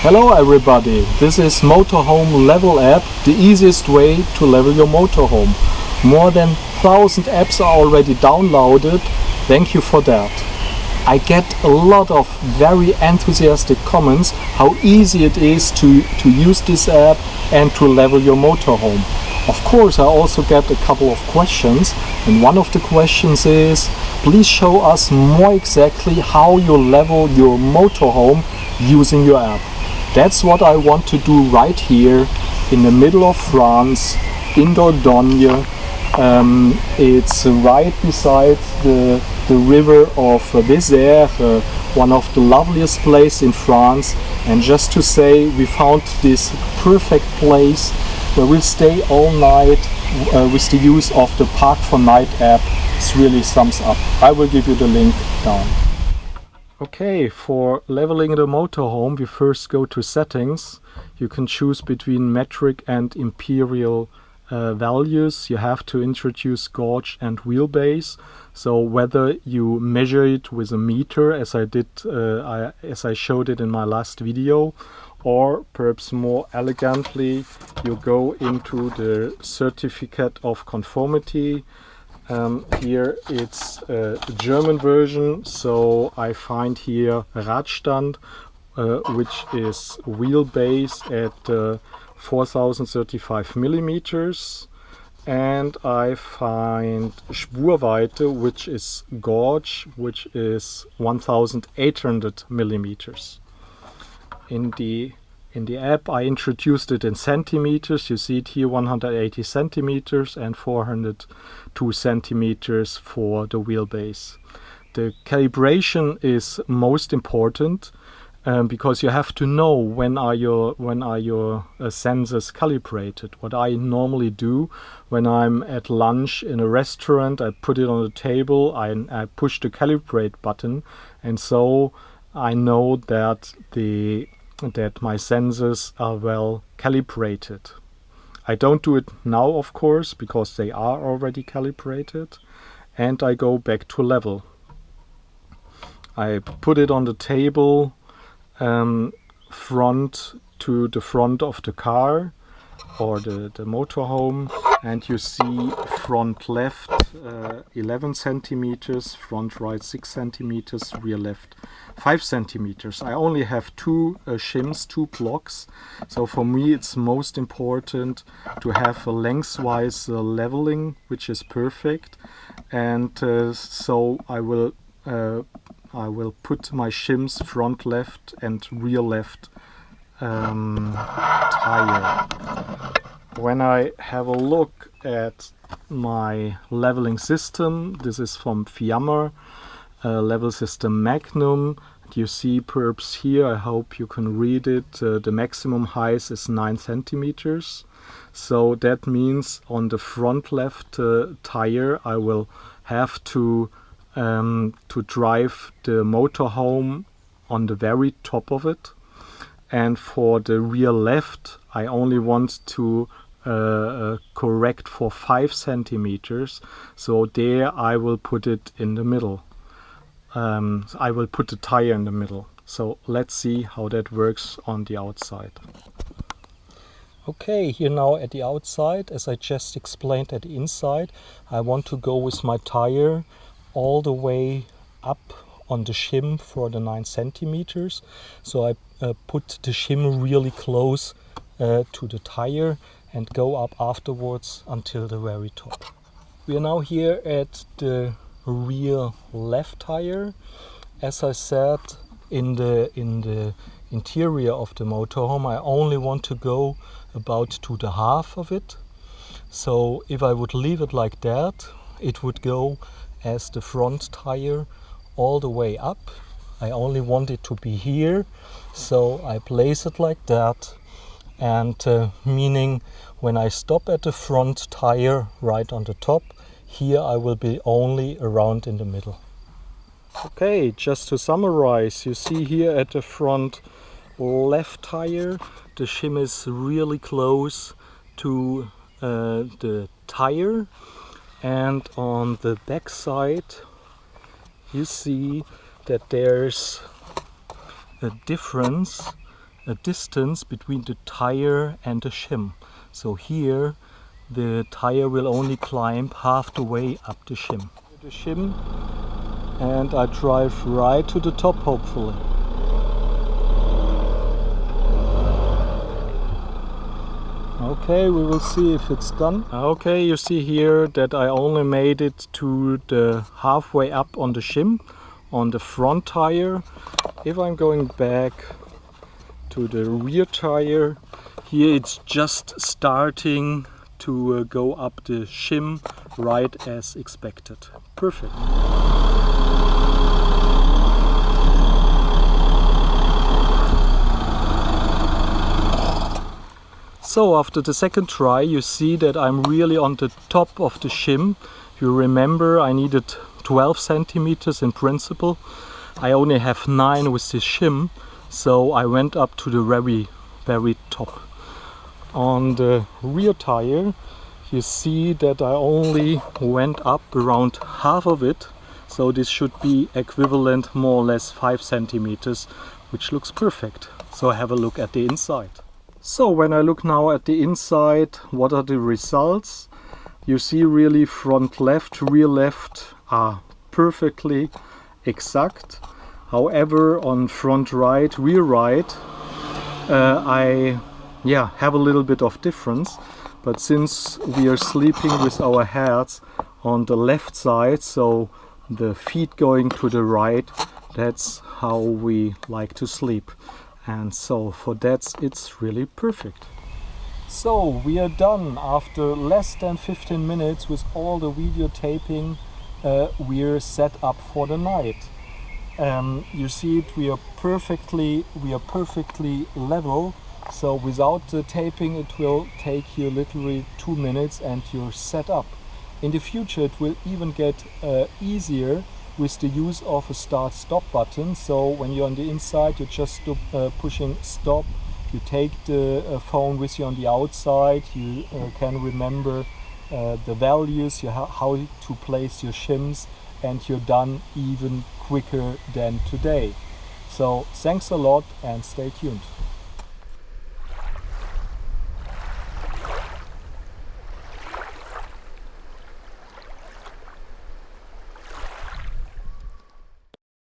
Hello everybody, this is Motorhome-Level-App, the easiest way to level your motorhome. More than 1000 apps are already downloaded, thank you for that. I get a lot of very enthusiastic comments how easy it is to use this app and to level your motorhome. Of course, I also get a couple of questions, and one of the questions is, please show us more exactly how you level your motorhome using your app. That's what I want to do right here in the middle of France, in Dordogne. It's right beside the river of Vézère, one of the loveliest places in France. And just to say, we found this perfect place where we'll stay all night with the use of the Park for Night app. It's really sums up. I will give you the link down. Okay, for leveling the motorhome, we first go to settings. You can choose between metric and imperial values. You have to introduce gauge and wheelbase. So whether you measure it with a meter, as I did, as I showed it in my last video, or perhaps more elegantly, you go into the certificate of conformity. Here it's a German version, so I find here Radstand, which is wheelbase at 4035 millimeters, and I find Spurweite, which is gauge, which is 1800 millimeters. In the app I introduced it in centimeters. You see it here, 180 centimeters and 402 centimeters for the wheelbase. The calibration is most important because you have to know when are your sensors calibrated. What I normally do when I'm at lunch in a restaurant, I put it on the table, I push the calibrate button, and so I know that my sensors are well calibrated. I don't do it now, of course, because they are already calibrated, and I go back to level. I put it on the table, front to the front of the car or the motorhome, and you see front left 11 centimeters, front right 6 centimeters, rear left 5 centimeters. I only have two shims, two blocks, so for me it's most important to have a lengthwise leveling, which is perfect, and so I will put my shims front left and rear left tire. When I have a look at my leveling system, this is from Fiamma, level system Magnum. You see perhaps here, I hope you can read it, the maximum height is 9 centimeters. So that means on the front left tire I will have to drive the motorhome on the very top of it. And for the rear left, I only want to correct for 5 centimeters. So there I will put it in the middle. I will put the tire in the middle. So let's see how that works on the outside. Okay, here now at the outside, as I just explained at the inside, I want to go with my tire all the way up on the shim for the 9 centimeters. So I put the shim really close to the tire and go up afterwards until the very top. We are now here at the rear left tire. As I said, in the interior of the motorhome I only want to go about to the half of it. So if I would leave it like that, it would go as the front tire all the way up. I only want it to be here, so I place it like that, and meaning when I stop at the front tire right on the top, here I will be only around in the middle. Okay, just to summarize, you see here at the front left tire the shim is really close to the tire, and on the back side you see that there's a difference a distance between the tire and the shim. So here the tire will only climb half the way up the shim. The shim, and I drive right to the top hopefully. Okay, we will see if it's done. Okay, you see here that I only made it to the halfway up on the shim, on the front tire. If I'm going back to the rear tire, here it's just starting to go up the shim right as expected. Perfect. So after the second try you see that I'm really on the top of the shim. You remember I needed 12 centimeters in principle. I only have 9 with this shim, so I went up to the very top. On the rear tire you see that I only went up around half of it, so this should be equivalent more or less 5 centimeters, which looks perfect. So have a look at the inside. So when I look now at the inside, what are the results? You see really front left, rear left are perfectly exact. However, on front right, rear right, I have a little bit of difference. But since we are sleeping with our heads on the left side, so the feet going to the right, that's how we like to sleep. And so for that it's really perfect. So we are done after less than 15 minutes with all the video taping. We're set up for the night. You see it, we are perfectly level. So without the taping it will take you literally 2 minutes and you're set up. In the future it will even get easier with the use of a start-stop button. So when you're on the inside, you're just pushing stop. You take the phone with you on the outside. You can remember the values, how to place your shims, and you're done even quicker than today. So thanks a lot and stay tuned.